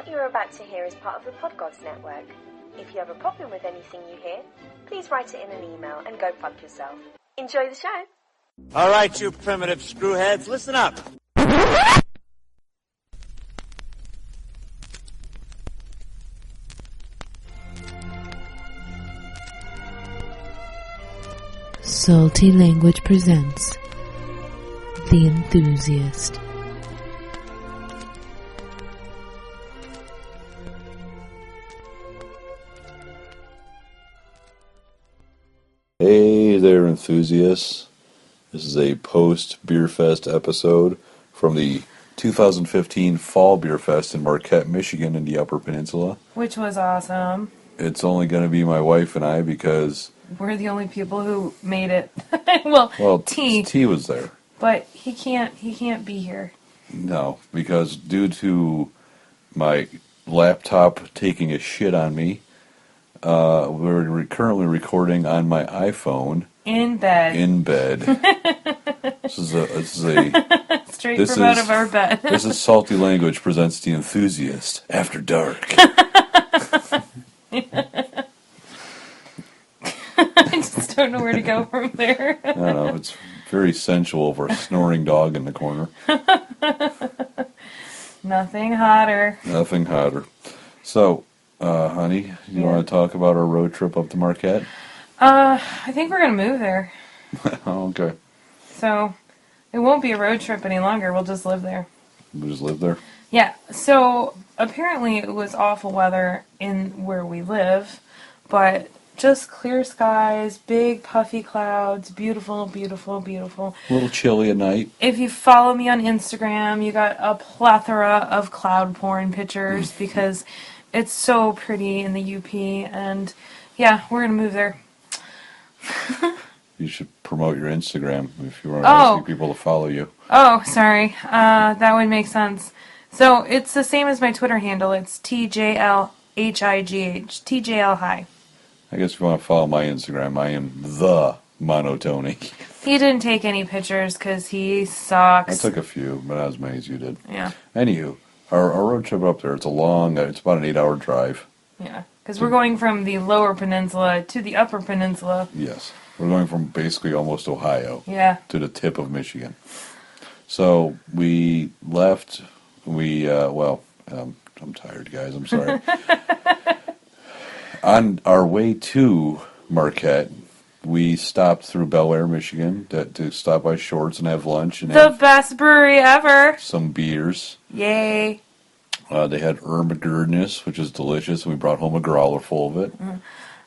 What you're about to hear is part of the Podgods Network. If you have a problem with anything you hear, please write it in an email and go fuck yourself. Enjoy the show. All right, you primitive screwheads, listen up. Salty Language presents The Enthusiast. Hey there, enthusiasts. This is a post-Beer Fest episode from the 2015 Fall Beer Fest in Marquette, Michigan in the Upper Peninsula. Which was awesome. It's only going to be my wife and I because... we're the only people who made it. well, T was there. But he can't be here. No, because due to my laptop taking a shit on me, we're currently recording on my iPhone. In bed. This is a straight from out of our bed. This is Salty Language presents The Enthusiast After Dark. I just don't know where to go from there. I don't know. It's very sensual for a snoring dog in the corner. Nothing hotter. Nothing hotter. So, honey, you want to talk about our road trip up to Marquette? I think we're going to move there. Oh, okay. So, it won't be a road trip any longer. We'll just live there. We'll just live there? Yeah. So, apparently it was awful weather in where we live, but just clear skies, big puffy clouds, beautiful, beautiful, beautiful. A little chilly at night. If you follow me on Instagram, you got a plethora of cloud porn pictures because it's so pretty in the UP, and yeah, we're going to move there. You should promote your Instagram if you want people to follow you. Oh, sorry. That would make sense. So it's the same as my Twitter handle. It's TJLHIGH. TJL High. I guess if you want to follow my Instagram, I am the Monotony. He didn't take any pictures because he sucks. I took a few, but not as many as you did. Yeah. Anywho, our road trip up there, it's about an 8-hour drive. Yeah, because we're going from the lower peninsula to the upper peninsula. Yes. We're going from basically almost Ohio to the tip of Michigan. So we left. I'm tired, guys. I'm sorry. On our way to Marquette, we stopped through Bel Air, Michigan, to stop by Shorts and have lunch. And the best brewery ever. Some beers. Yay. They had Ermagerdness, which is delicious, and we brought home a growler full of it. Mm.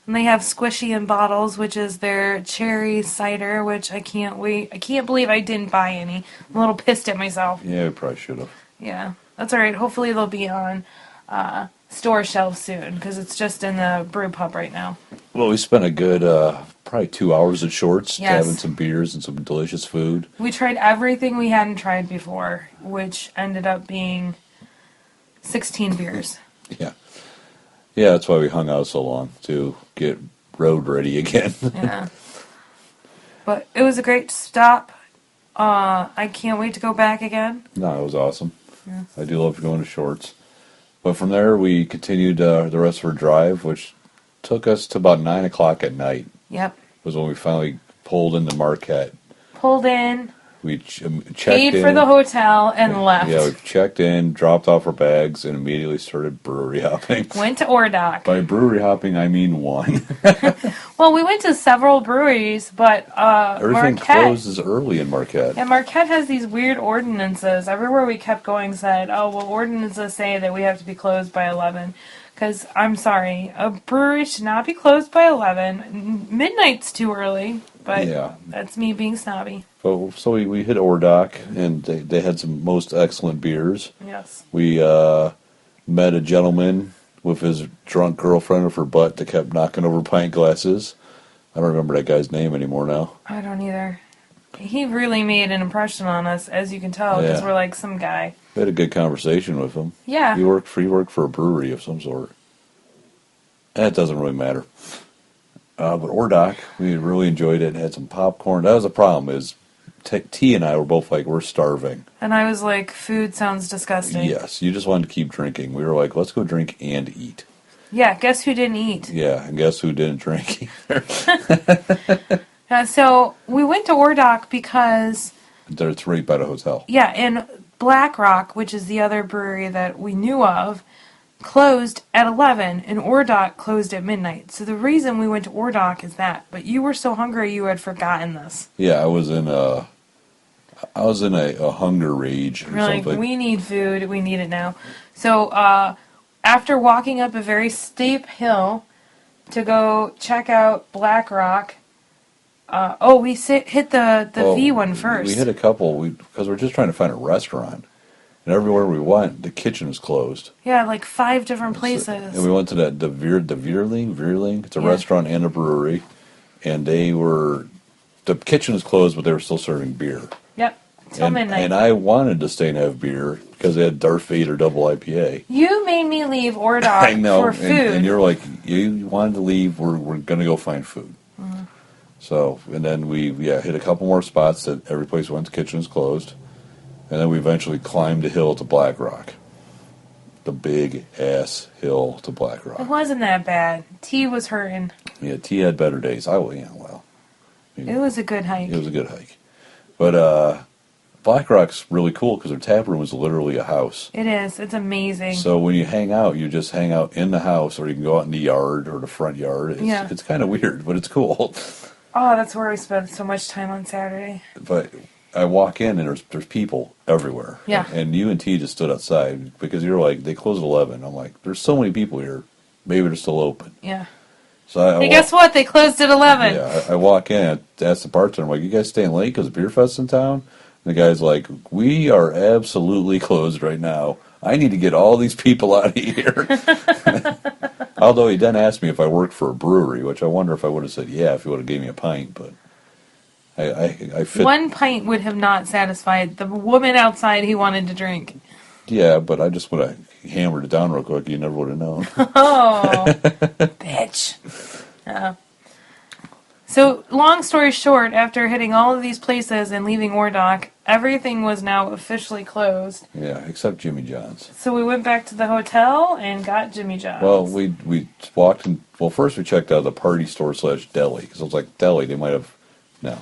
And they have Squishy in Bottles, which is their cherry cider, which I can't wait. I can't believe I didn't buy any. I'm a little pissed at myself. Yeah, we probably should have. Yeah, that's all right. Hopefully they'll be on store shelves soon, because it's just in the brew pub right now. Well, we spent a good probably 2 hours at Shorts yes. having some beers and some delicious food. We tried everything we hadn't tried before, which ended up being 16 beers. Yeah. Yeah, that's why we hung out so long, to get road ready again. Yeah. But it was a great stop. I can't wait to go back again. No, it was awesome. Yeah. I do love going to Shorts. But from there, we continued the rest of our drive, which took us to about 9 o'clock at night. Yep. Was when we finally pulled into Marquette. Pulled in. We checked paid in. For the hotel and left. Yeah, we checked in, dropped off our bags, and immediately started brewery hopping. Went to Ordock. By brewery hopping, I mean one. Well, we went to several breweries, but everything Marquette closes early in Marquette. Yeah, Marquette has these weird ordinances. Everywhere we kept going said, ordinances say that we have to be closed by 11. Because, I'm sorry, a brewery should not be closed by 11. Midnight's too early, but that's me being snobby. So we hit Ordock, and they had some most excellent beers. Yes. We met a gentleman with his drunk girlfriend with her butt that kept knocking over pint glasses. I don't remember that guy's name anymore now. I don't either. He really made an impression on us, as you can tell, because we're like some guy. We had a good conversation with him. Yeah. He worked for a brewery of some sort. That doesn't really matter. But Ordock, we really enjoyed it. Had some popcorn. That was the problem, is T and I were both like, we're starving. And I was like, food sounds disgusting. Yes, you just wanted to keep drinking. We were like, let's go drink and eat. Yeah, guess who didn't eat? Yeah, and guess who didn't drink either? So we went to Ordock because... It's right by the hotel. Yeah, and Black Rock, which is the other brewery that we knew of, closed at 11, and Ordock closed at midnight. So the reason we went to Ordock is that. But you were so hungry you had forgotten this. Yeah, I was in a hunger rage or We're something. like, we need food. We need it now. So after walking up a very steep hill to go check out Black Rock, we hit the V one first. We hit a couple because we're just trying to find a restaurant. And everywhere we went, the kitchen was closed. Yeah, like 5 different places. And we went to the Veerling. It's a restaurant and a brewery. And the kitchen was closed, but they were still serving beer. Yep, till midnight. And I wanted to stay and have beer because they had Darth Vader double IPA. You made me leave Ordock I know, for food. And you're like, you wanted to leave, we're going to go find food. Mm-hmm. So, and then we hit a couple more spots that every place we went, the kitchen was closed. And then we eventually climbed a hill to Black Rock. The big-ass hill to Black Rock. It wasn't that bad. T was hurting. Yeah, T had better days. It was a good hike. It was a good hike. But Black Rock's really cool because their tap room is literally a house. It is. It's amazing. So when you hang out, you just hang out in the house, or you can go out in the yard or the front yard. It's kind of weird, but it's cool. Oh, that's where we spent so much time on Saturday. But I walk in and there's people everywhere. Yeah. And you and T just stood outside because you're like, they close at 11. I'm like, there's so many people here. Maybe they're still open. Yeah. So hey, guess what? They closed at 11. Yeah, I walk in, I ask the bartender, I'm like, you guys staying late because Beer Fest in town? And the guy's like, we are absolutely closed right now. I need to get all these people out of here. Although he then asked me if I worked for a brewery, which I wonder if I would have said yeah if he would have gave me a pint, but I fit. One pint would have not satisfied the woman outside he wanted to drink. Yeah, but I just would have hammered it down real quick. You never would have known. Oh, bitch. So, long story short, after hitting all of these places and leaving Ordock, everything was now officially closed. Yeah, except Jimmy John's. So we went back to the hotel and got Jimmy John's. Well, we walked in. Well, first we checked out the party store / deli because I was like, deli, they might have. No,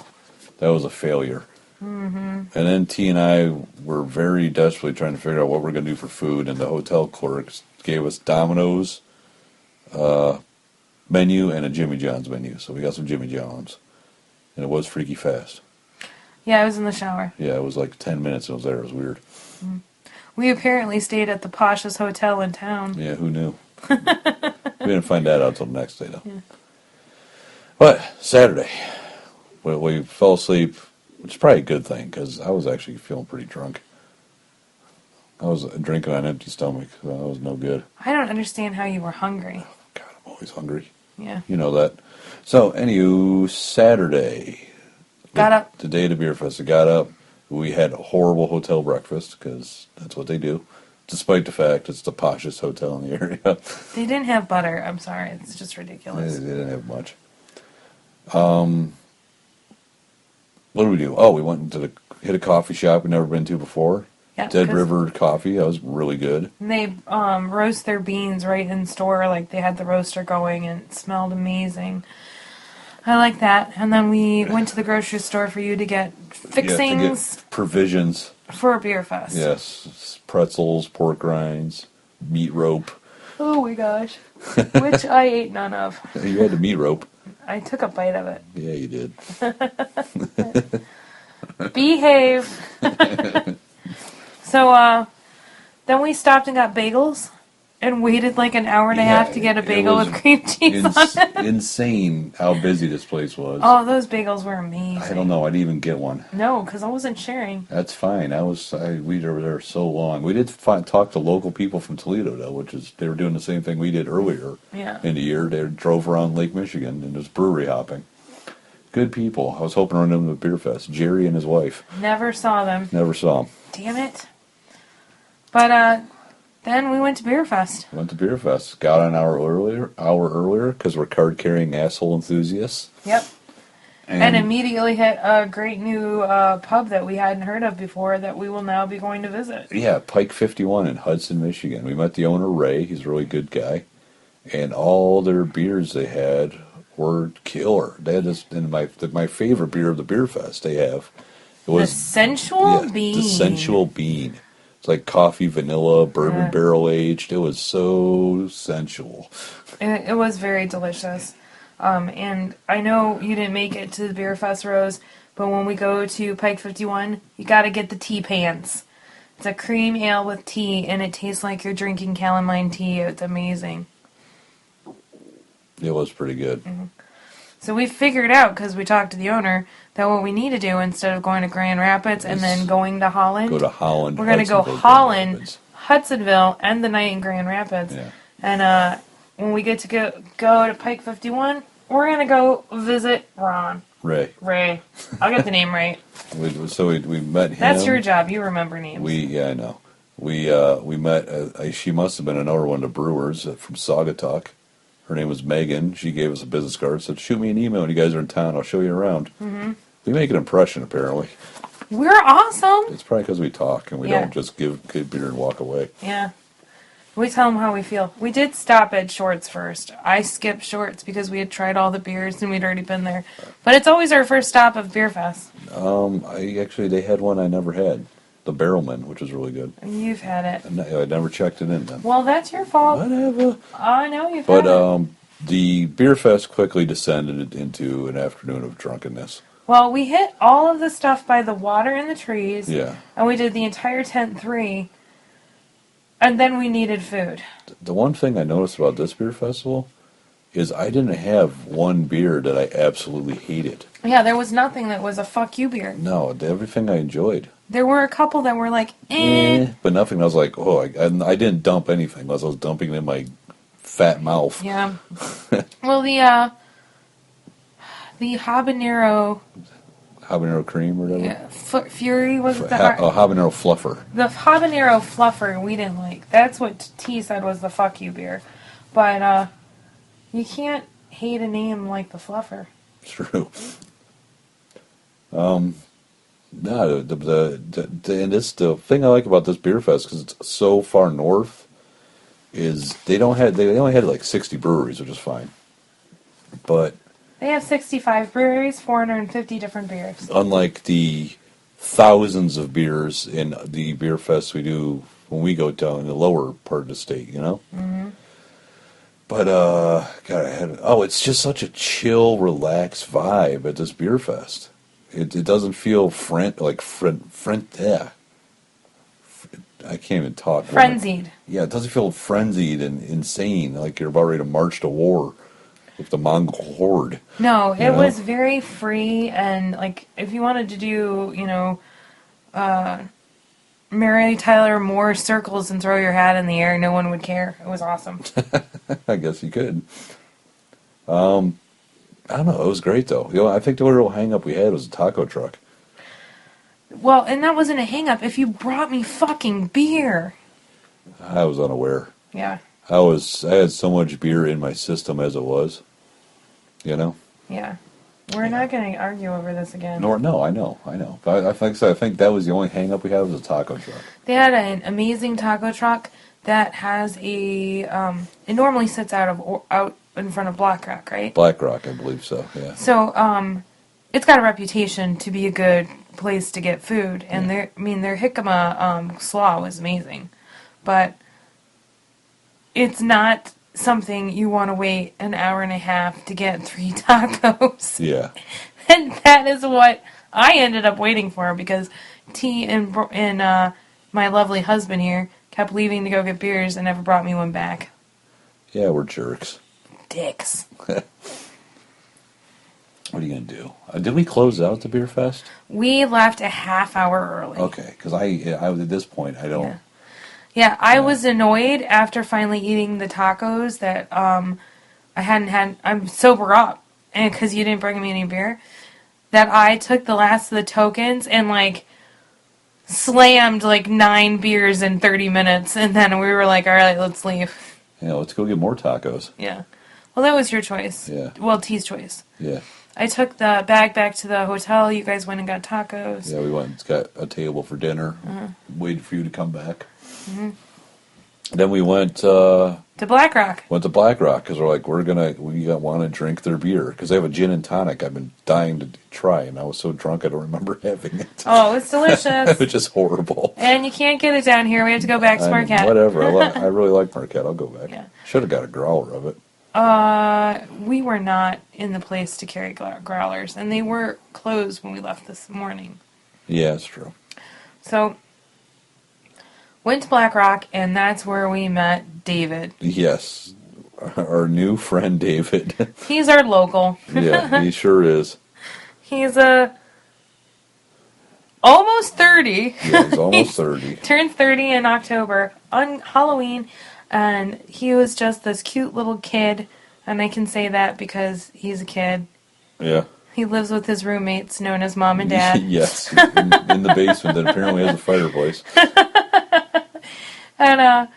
that was a failure. Mm-hmm. And then T and I were very desperately trying to figure out what we're going to do for food, and the hotel clerks gave us Domino's menu and a Jimmy John's menu. So we got some Jimmy John's, and it was freaky fast. Yeah, I was in the shower. Yeah, it was like 10 minutes and it was there. It was weird. Mm. We apparently stayed at the poshest hotel in town. Yeah, who knew? We didn't find that out until the next day, though. Yeah. But Saturday, we fell asleep, which is probably a good thing because I was actually feeling pretty drunk. I was drinking on an empty stomach, so that was no good. I don't understand how you were hungry. God, I'm always hungry. Yeah. You know that. So, anywho, Saturday. Got up. The day of the Beer Fest. I got up. We had a horrible hotel breakfast because that's what they do. Despite the fact it's the poshest hotel in the area. They didn't have butter. I'm sorry. It's just ridiculous. They didn't have much. What did we do? Oh, we went to hit a coffee shop we've never been to before. Yeah, Dead River Coffee. That was really good. And they roast their beans right in store. Like, they had the roaster going, and it smelled amazing. I like that. And then we went to the grocery store for you to get fixings. Yeah, to get provisions. For a beer fest. Yes. Pretzels, pork rinds, meat rope. Oh my gosh. Which I ate none of. You had the meat rope. I took a bite of it. Yeah, you did. Behave. So, then we stopped and got bagels and waited like an hour and a half to get a bagel with cream cheese on it. Insane how busy this place was. Oh, those bagels were amazing. I don't know. I didn't even get one. No, because I wasn't sharing. That's fine. We were there so long. We did talk to local people from Toledo, though, they were doing the same thing we did earlier in the year. They drove around Lake Michigan and was brewery hopping. Good people. I was hoping to run into the Beer Fest. Jerry and his wife. Never saw them. Never saw them. Damn it. But, then we went to Beer Fest. Went to Beer Fest. Got an hour earlier because we're card-carrying asshole enthusiasts. Yep. And immediately hit a great new pub that we hadn't heard of before that we will now be going to visit. Yeah, Pike 51 in Hudson, Michigan. We met the owner, Ray. He's a really good guy. And all their beers they had were killer. They had this, and my favorite beer of the Beer Fest they have. It was the Sensual Bean. The Sensual Bean. It's like coffee, vanilla, bourbon barrel aged. It was so sensual. It was very delicious. And I know you didn't make it to the Beer Fest, Rose, but when we go to Pike 51, you got to get the tea pants. It's a cream ale with tea, and it tastes like you're drinking calamine tea. It's amazing. It was pretty good. Mm-hmm. So we figured out, because we talked to the owner, that what we need to do instead of going to Grand Rapids and then going to Holland, go to Holland. We're going to go Holland, Hudsonville, and the night in Grand Rapids. Yeah. And when we get to go to Pike 51, we're going to go visit Ron. Ray. I'll get the name right. We met him. That's your job. You remember names. Yeah, I know. We met, she must have been another one of the brewers from Saugatuck. Her name was Megan. She gave us a business card. Said, shoot me an email when you guys are in town. I'll show you around. Mm-hmm. We make an impression, apparently. We're awesome. It's probably because we talk and we don't just give beer and walk away. Yeah. We tell them how we feel. We did stop at Shorts first. I skipped Shorts because we had tried all the beers and we'd already been there. But it's always our first stop of Beer Fest. They had one I never had. The Barrelman, which was really good. You've had it. I never checked it in then. Well, that's your fault. Whatever. I know you've had it. The Beer Fest quickly descended into an afternoon of drunkenness. Well, we hit all of the stuff by the water and the trees. Yeah. And we did the entire tent 3. And then we needed food. The one thing I noticed about this beer festival is I didn't have one beer that I absolutely hated. Yeah, there was nothing that was a fuck you beer. No, everything I enjoyed. There were a couple that were like, eh. But nothing I was like, oh, I didn't dump anything. I was dumping it in my fat mouth. Yeah. Well, the habanero cream or whatever? Yeah, Fury was the habanero fluffer. The habanero fluffer we didn't like. That's what T said was the fuck you beer. But you can't hate a name like the fluffer. True. No, the thing I like about this beer fest because it's so far north is they only had like 60 breweries, which is fine. But they have 65 breweries, 450 different beers. Unlike the thousands of beers in the beer fest we do when we go down in the lower part of the state, you know? Mm-hmm. But, it's just such a chill, relaxed vibe at this beer fest. It doesn't feel I can't even talk. Frenzied. Yeah, it doesn't feel frenzied and insane, like you're about ready to march to war with the Mongol horde. No, it was very free, and like if you wanted to do, Mary Tyler Moore circles and throw your hat in the air, no one would care. It was awesome. I guess you could. I don't know. It was great though. I think the real hang up we had was a taco truck. Well, and that wasn't a hang up. If you brought me fucking beer. I was unaware. Yeah. I had so much beer in my system as it was. You know? Yeah. We're not going to argue over this again. No, I know. But I think that was the only hang up we had was a taco truck. They had an amazing taco truck that has it normally sits out in front of Black Rock, right? Black Rock, I believe so, yeah. So, it's got a reputation to be a good place to get food, and their jicama slaw was amazing. But it's not something you want to wait an hour and a half to get 3 tacos. Yeah. And that is what I ended up waiting for, because T and my lovely husband here kept leaving to go get beers and never brought me one back. Yeah, we're jerks. Dicks. What are you going to do? Did we close out the beer fest? We left a half hour early. Okay, because I at this point, I don't... Yeah, I was annoyed after finally eating the tacos that I hadn't had... I'm sober up, and because you didn't bring me any beer, that I took the last of the tokens and, slammed, 9 beers in 30 minutes, and then we were like, all right, let's leave. Yeah, let's go get more tacos. Yeah. Well, that was your choice. Yeah. Well, T's choice. Yeah. I took the bag back to the hotel. You guys went and got tacos. Yeah, we went and got a table for dinner. Waited for you to come back. Then we went To Black Rock. Went to Black Rock because we're like, we want to drink their beer because they have a gin and tonic I've been dying to try, and I was so drunk I don't remember having it. Oh, it's delicious. It was just horrible. And you can't get it down here. We have to go back to Marquette. Whatever. I really like Marquette. I'll go back. Yeah. Should have got a growler of it. We were not in the place to carry growlers, and they were closed when we left this morning. Yeah, that's true. So, went to Black Rock, and that's where we met David. Yes. Our new friend David. He's our local. Yeah, he sure is. He's almost 30. Yeah, he's almost 30. Turned 30 in October on Halloween, and he was just this cute little kid, and I can say that because he's a kid. Yeah. He lives with his roommates, known as Mom and Dad. Yes, in the basement that apparently has a fireplace. And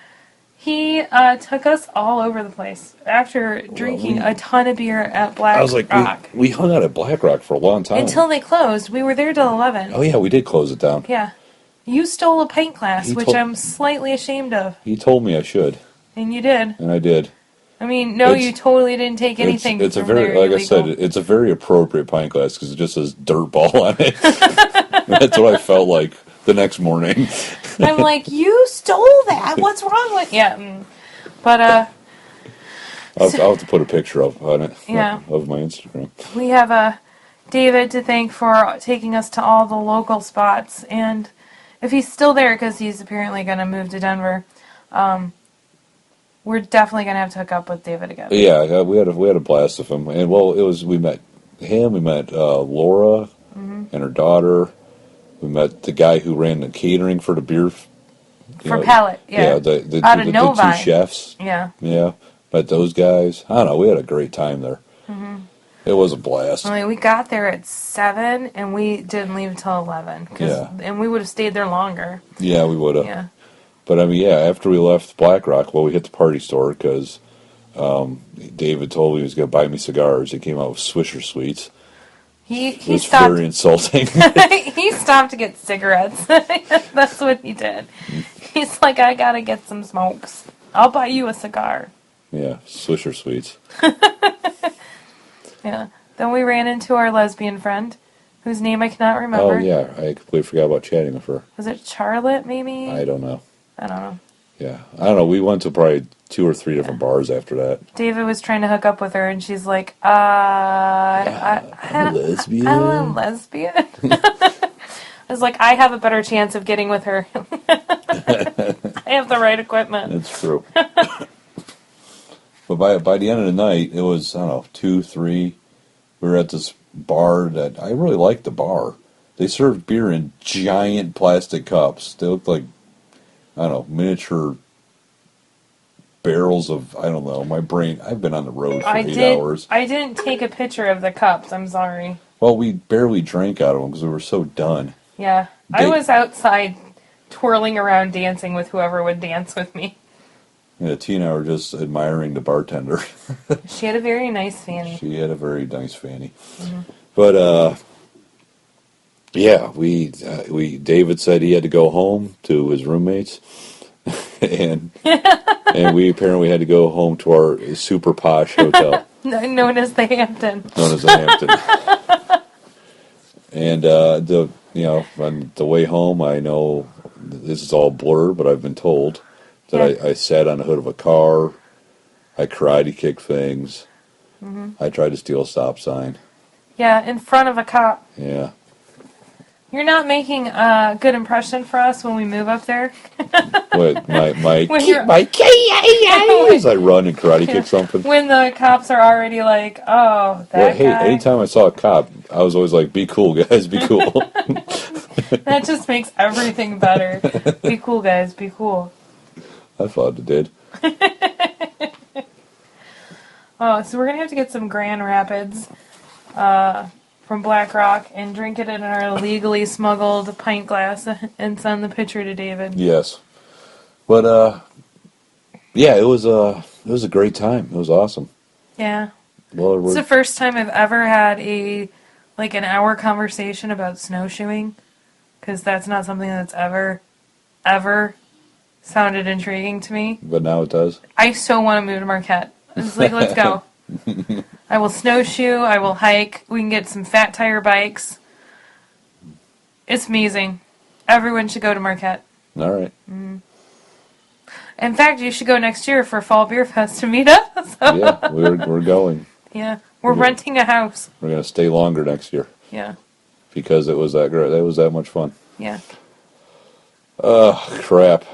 he took us all over the place after drinking a ton of beer at Black Rock. We hung out at Black Rock for a long time. Until they closed. We were there till 11. Oh, yeah, we did close it down. Yeah. You stole a pint glass, which I'm slightly ashamed of. He told me I should. And you did. And I did. I mean, no, you totally didn't take anything it's a from very, there like illegal. I said, it's a very appropriate pint glass because it just says dirt ball on it. That's what I felt like the next morning. I'm like, you stole that. What's wrong with... Yeah. But, I'll have to put a picture of my Instagram. We have David to thank for taking us to all the local spots. And if he's still there, because he's apparently going to move to Denver, we're definitely going to have to hook up with David again. Yeah, we had a blast with him. And, we met him, we met Laura and her daughter. We met the guy who ran the catering for the beer... For Pallet, yeah. Yeah, the two chefs. Yeah. Yeah, met those guys. I don't know, we had a great time there. Mm-hmm. It was a blast. I mean, we got there at 7, and we didn't leave until 11. And we would have stayed there longer. Yeah, we would have. Yeah. But, after we left Black Rock, we hit the party store because David told me he was going to buy me cigars. He came out with Swisher Sweets. It was stopped. very insulting. He stopped to get cigarettes. That's what he did. He's like, I gotta get some smokes. I'll buy you a cigar. Yeah, Swisher Sweets. Yeah. Then we ran into our lesbian friend, whose name I cannot remember. Oh, yeah. I completely forgot about chatting with her. Was it Charlotte, maybe? I don't know. I don't know. Yeah. I don't know. We went to probably 2 or 3 different bars after that. David was trying to hook up with her, and she's like, I'm a lesbian. I'm a lesbian. I was like, I have a better chance of getting with her. I have the right equipment. That's true. But by the end of the night, it was, 2, 3. We were at this bar that I really liked the bar. They served beer in giant plastic cups. They looked like, miniature barrels of, my brain. I've been on the road for 8 hours. I didn't take a picture of the cups. I'm sorry. Well, we barely drank out of them because we were so done. Yeah. I was outside twirling around dancing with whoever would dance with me. Yeah, Tina and I were just admiring the bartender. She had a very nice fanny. She had a very nice fanny. Mm-hmm. But, David said he had to go home to his roommates. and we apparently had to go home to our super posh hotel. Known as the Hampton. And, on the way home, I know this is all blur, but I've been told that I sat on the hood of a car, I karate kicked things, I tried to steal a stop sign. Yeah, in front of a cop. Yeah. You're not making a good impression for us when we move up there. What, my key, as I run and karate kick something? When the cops are already like, oh, that guy. Anytime I saw a cop, I was always like, be cool, guys, be cool. That just makes everything better. Be cool, guys, be cool. I thought it did. Oh, so we're going to have to get some Grand Rapids from Black Rock and drink it in our legally smuggled pint glass and send the picture to David. Yes. But, it was a great time. It was awesome. Yeah. Well, It's the first time I've ever had an hour conversation about snowshoeing, because that's not something that's ever sounded intriguing to me. but now it does. I so want to move to Marquette. It's like, let's go. I will snowshoe. I will hike. We can get some fat tire bikes. It's amazing. Everyone should go to Marquette. All right. In fact, you should go next year for Fall Beer Fest to meet us. Yeah, we're going. Yeah, we're renting a house. We're gonna stay longer next year Yeah, because it was that great. That was that much fun. yeah. Crap.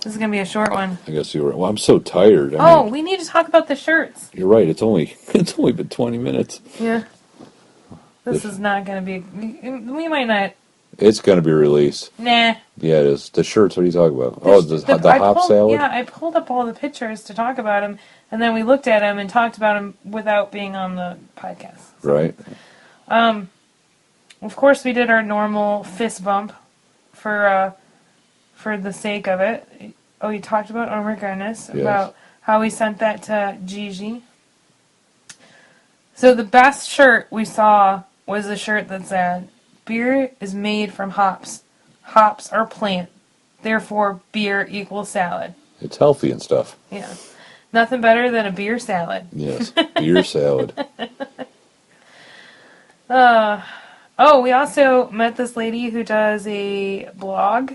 This is gonna be a short one. I guess you were. Well, I'm so tired. Oh, we need to talk about the shirts. You're right. It's only been 20 minutes. Yeah. This is not gonna be. We might not. It's gonna be released. Nah. Yeah, it is. The shirts. What are you talking about? The hop salad. Yeah, I pulled up all the pictures to talk about them, and then we looked at them and talked about them without being on the podcast. Right. Of course, we did our normal fist bump for the sake of it. Oh, you talked about Oh My Goodness, Yes. about how we sent that to Gigi. So the best shirt we saw was the shirt that said, "Beer is made from hops. Hops are plant. Therefore, beer equals salad." It's healthy and stuff. Yeah. Nothing better than a beer salad. Yes. Beer salad. We also met this lady who does a blog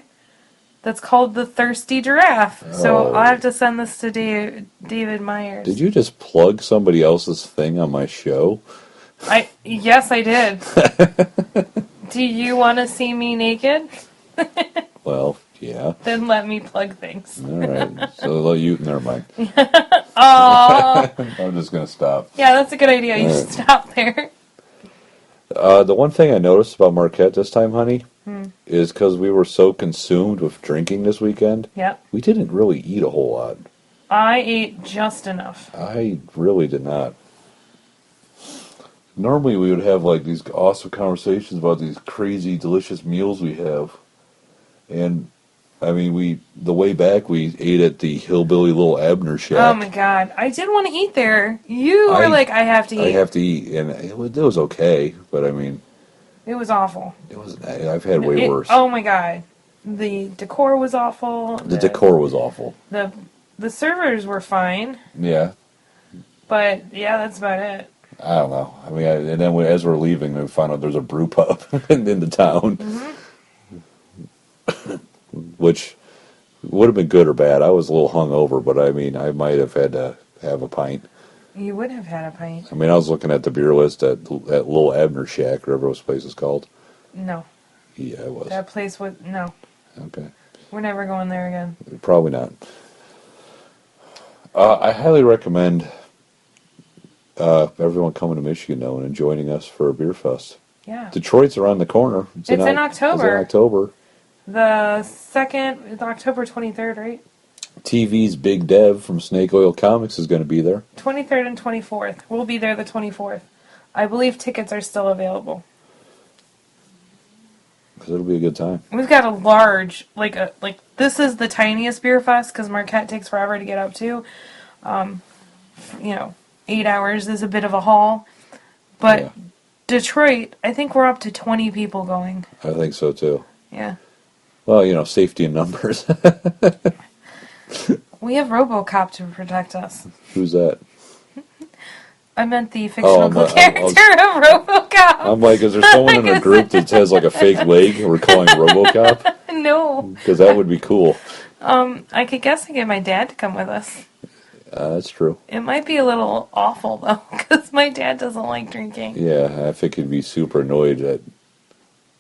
that's called The Thirsty Giraffe. So I'll have to send this to David Myers. Did you just plug somebody else's thing on my show? Yes, I did. Do you want to see me naked? Well, yeah. Then let me plug things. All right. So never mind. Oh, I'm just gonna stop. yeah, that's a good idea. You should stop there. The one thing I noticed about Marquette this time, honey, is because we were so consumed with drinking this weekend, Yep. we didn't really eat a whole lot. I ate just enough. I really did not. Normally we would have like these awesome conversations about these crazy, delicious meals we have. And, I mean, the way back we ate at the hillbilly little Abner Shack. Oh my god. I did want to eat there. You were like, I have to eat. I have to eat. And it was okay, but I mean... It was awful. I've had way worse. Oh my god. The decor was awful. The decor was awful. The servers were fine. Yeah. But, yeah, that's about it. I don't know. I mean, and then as we're leaving, we found out there's a brew pub in the town. Mm-hmm. Which would have been good or bad. I was a little hungover, but I mean, I might have had to have a pint. You would have had a pint. I mean, I was looking at the beer list at Little Abner Shack, or whatever this place is called. No. Yeah, it was. That place was... No. Okay. We're never going there again. Probably not. I highly recommend everyone coming to Michigan, though, and joining us for a beer fest. Yeah. Detroit's around the corner. It's in October. It's in October. The October 23rd, right? TV's Big Dev from Snake Oil Comics is going to be there. 23rd and 24th. We'll be there the 24th. I believe tickets are still available. Because it'll be a good time. We've got a large, this is the tiniest beer fest, because Marquette takes forever to get up to. 8 hours is a bit of a haul. But Yeah. Detroit, I think we're up to 20 people going. I think so, too. Yeah. Well, safety in numbers. We have RoboCop to protect us. Who's that? I meant the fictional character of RoboCop. I'm like, is there someone in our group that has like a fake leg and we're calling RoboCop? No. Because that would be cool. I could get my dad to come with us. That's true. It might be a little awful, though, because my dad doesn't like drinking. Yeah, I think he'd be super annoyed at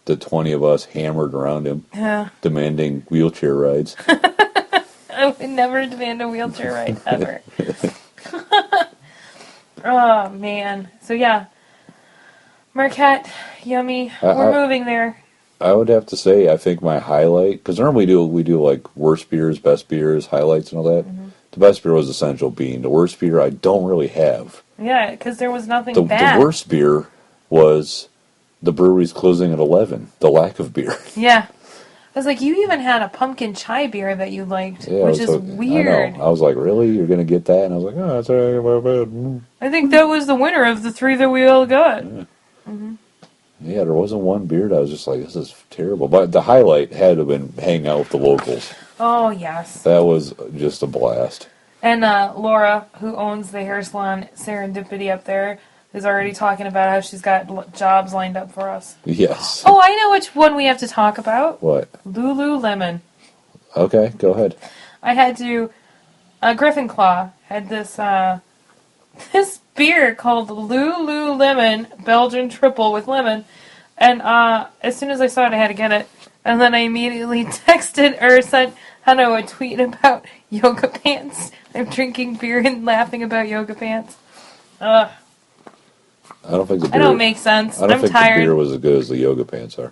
the 20 of us hammered around him, demanding wheelchair rides. I would never demand a wheelchair ride, ever. Oh, man. So, yeah. Marquette, yummy. We're moving there. I would have to say, I think my highlight, because normally we do like worst beers, best beers, highlights and all that. Mm-hmm. The best beer was Essential Bean. The worst beer I don't really have. Yeah, because there was nothing bad. The worst beer was the brewery's closing at 11. The lack of beer. Yeah. I was like, you even had a pumpkin chai beer that you liked, Yeah, which is weird. I know. I was like, really? You're going to get that? And I was like, oh, that's all right. My bad. I think that was the winner of the 3 that we all got. Yeah. Yeah, there wasn't one beer that I was just like, this is terrible. But the highlight had to have been hanging out with the locals. Oh, yes. That was just a blast. And Laura, who owns the hair salon Serendipity up there, is already talking about how she's got jobs lined up for us. Yes. Oh, I know which one we have to talk about. What? Lululemon. Okay, go ahead. I had to... Griffin Claw had this this beer called Lululemon Belgian Triple with lemon. And as soon as I saw it, I had to get it. And then I immediately texted or sent Hannah a tweet about yoga pants. I'm drinking beer and laughing about yoga pants. Ugh. I don't think the beer... I don't make sense. I don't think tired. the beer was as good as the yoga pants are.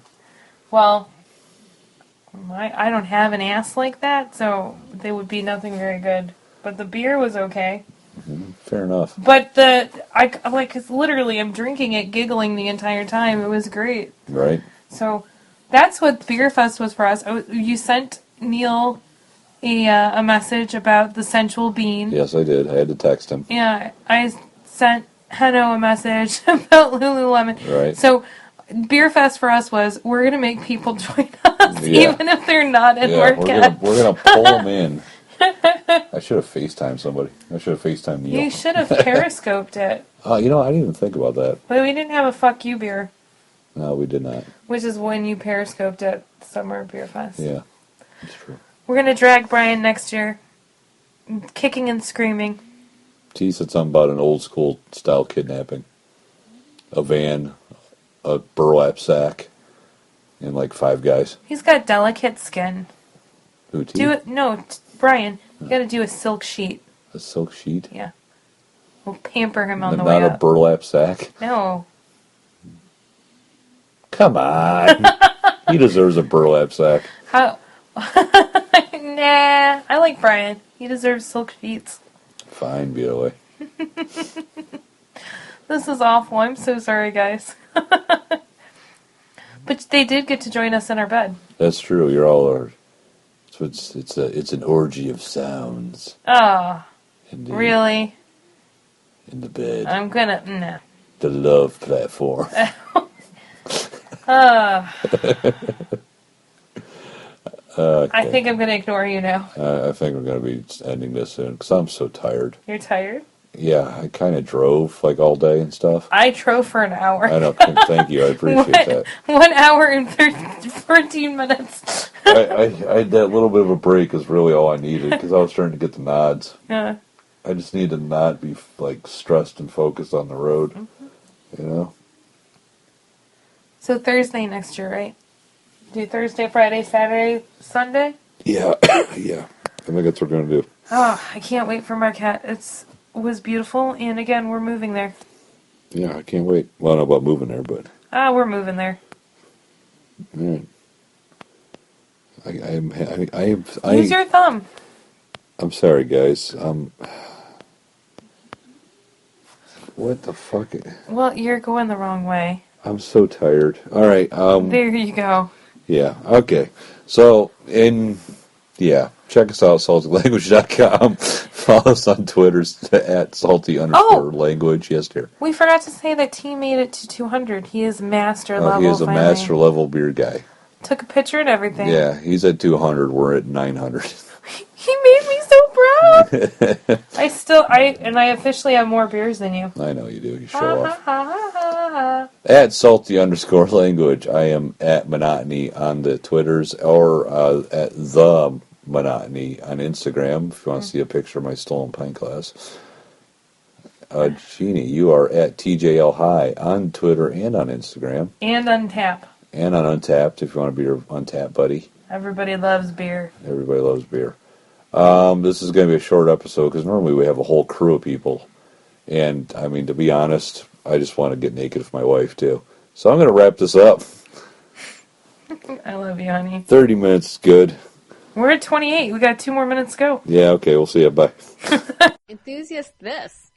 Well, I don't have an ass like that, so they would be nothing very good. But the beer was okay. Fair enough. But cause literally I'm drinking it, giggling the entire time. It was great. Right. So that's what Beer Fest was for us. You sent Neil a message about the sensual bean. Yes, I did. I had to text him. Yeah, I sent Heno a message about Lululemon. Right. So Beer Fest for us was, we're going to make people join us, even if they're not in Marquette. We're gonna pull them in. I should have FaceTimed somebody. I should have FaceTimed Neil. You should have periscoped it. I didn't even think about that. But we didn't have a fuck you beer. No, we did not. Which is when you periscoped at Summer Beer Fest. Yeah, that's true. We're going to drag Brian next year, kicking and screaming. T said something about an old school style kidnapping. A van, a burlap sack, and like 5 guys. He's got delicate skin. Who, T? Brian, you got to do a silk sheet. A silk sheet? Yeah. We'll pamper him on the way Not a up. burlap sack? No. Come on. He deserves a burlap sack. How? Nah. I like Brian. He deserves silk sheets. Fine, be that way. This is awful. I'm so sorry, guys. But they did get to join us in our bed. That's true. You're all our... It's an orgy of sounds. Oh. Indeed. Really? In the bed. I'm gonna... Nah. The love platform. Okay. I think I'm gonna ignore you now. I think we're going to be ending this soon because I'm so tired. You're tired? Yeah, I kind of drove like all day and stuff. I drove for an hour. I know. Thank you. I appreciate that. 1 hour and 14 minutes. I had that little bit of a break is really all I needed because I was starting to get the nods. Yeah. I just need to not be like stressed and focused on the road. Mm-hmm. You know? So Thursday next year, right? Do Thursday, Friday, Saturday, Sunday? Yeah. Yeah. I think that's what we're going to do. Oh, I can't wait for Marquette. It was beautiful, and again, we're moving there. Yeah, I can't wait. Well, I don't know about moving there, but... We're moving there. All right. Use your thumb. I'm sorry, guys. What the fuck? Well, you're going the wrong way. I'm so tired. All right. There you go. Yeah. Okay. So, check us out, saltylanguage.com. Follow us on Twitter at salty_language. Yes, dear. We forgot to say that T made it to 200. He is master level. He is a master level beer guy. Took a picture and everything. Yeah, he's at 200. We're at 900. He made me so proud. I officially have more beers than you. I know you do. You show off. At salty_language. I am at Monotony on the Twitters or at the Monotony on Instagram if you want to see a picture of my stolen pint glass. Jeanie, you are at TJL High on Twitter and on Instagram. And on tap. And on Untapped if you want to be your Untapped buddy. Everybody loves beer. Everybody loves beer. This is going to be a short episode because normally we have a whole crew of people. And, I mean, to be honest, I just want to get naked with my wife, too. So I'm going to wrap this up. I love you, honey. 30 minutes is good. We're at 28. We got 2 more minutes to go. Yeah, okay, we'll see you. Bye. Enthusiast this.